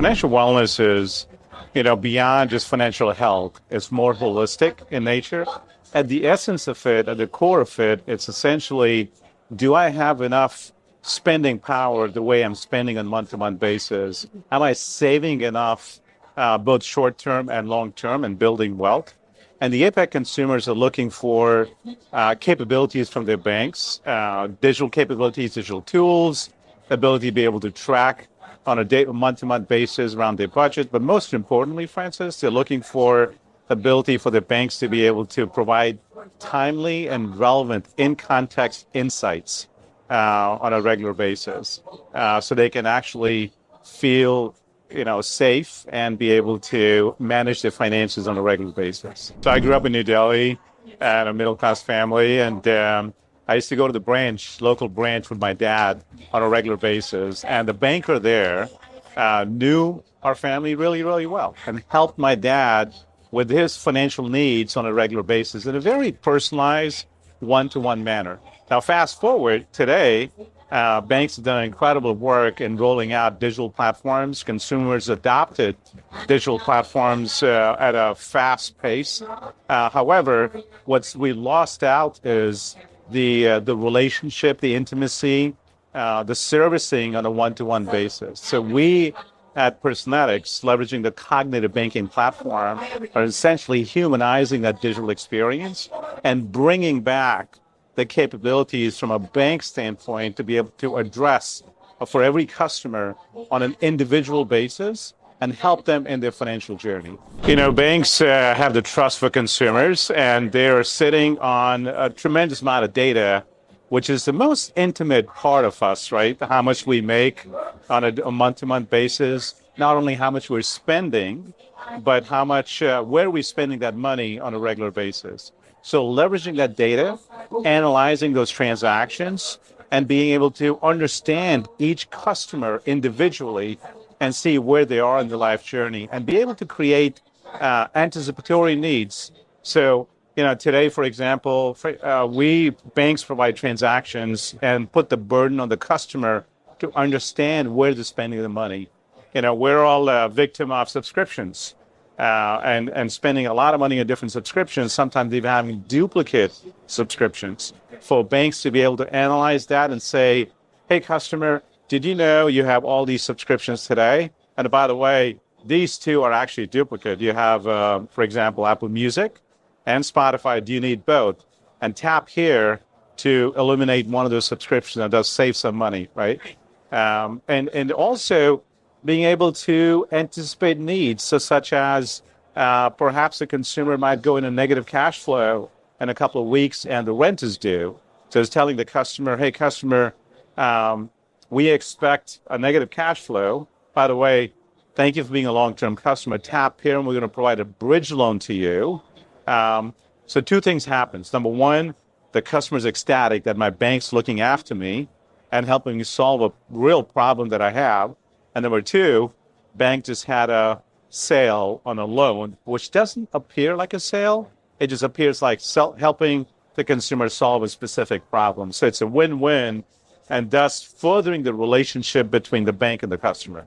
Financial wellness is, beyond just financial health. It's more holistic in nature. At the essence of it, at the core of it, it's essentially, do I have enough spending power the way I'm spending on a month-to-month basis? Am I saving enough, both short-term and long-term, and building wealth? And the APAC consumers are looking for capabilities from their banks, digital capabilities, digital tools, ability to be able to track on a month-to-month basis around their budget. But most importantly, Francis, they're looking for ability for the banks to be able to provide timely and relevant in-context insights on a regular basis, so they can actually feel safe and be able to manage their finances on a regular basis. So I grew up in New Delhi at a middle-class family, and I used to go to the local branch with my dad on a regular basis. And the banker there knew our family really, really well and helped my dad with his financial needs on a regular basis in a very personalized, one-to-one manner. Now, fast forward today, banks have done incredible work in rolling out digital platforms. Consumers adopted digital platforms at a fast pace. However, what we lost out is the relationship, the intimacy, the servicing on a one-to-one basis. So we at Personetics, leveraging the cognitive banking platform, are essentially humanizing that digital experience and bringing back the capabilities from a bank standpoint to be able to address for every customer on an individual basis and help them in their financial journey. Banks have the trust for consumers, and they're sitting on a tremendous amount of data, which is the most intimate part of us, right? How much we make on a month-to-month basis, not only how much we're spending, but how much, where are we spending that money on a regular basis. So leveraging that data, analyzing those transactions, and being able to understand each customer individually and see where they are in their life journey and be able to create anticipatory needs. So, today, for example, banks provide transactions and put the burden on the customer to understand where they're spending the money. We're all a victim of subscriptions. And spending a lot of money on different subscriptions, sometimes even having duplicate subscriptions. For banks to be able to analyze that and say, hey, customer, did you know you have all these subscriptions today? And by the way, these two are actually duplicate. You have, for example, Apple Music and Spotify. Do you need both? And tap here to eliminate one of those subscriptions and thus save some money, right? And also, being able to anticipate needs, such as perhaps a consumer might go in a negative cash flow in a couple of weeks and the rent is due. So it's telling the customer, hey, customer, we expect a negative cash flow. By the way, thank you for being a long-term customer. Tap here and we're going to provide a bridge loan to you. So two things happen. Number one, the customer's ecstatic that my bank's looking after me and helping me solve a real problem that I have. And number two, bank just had a sale on a loan, which doesn't appear like a sale. It just appears like helping the consumer solve a specific problem. So it's a win-win, and thus furthering the relationship between the bank and the customer.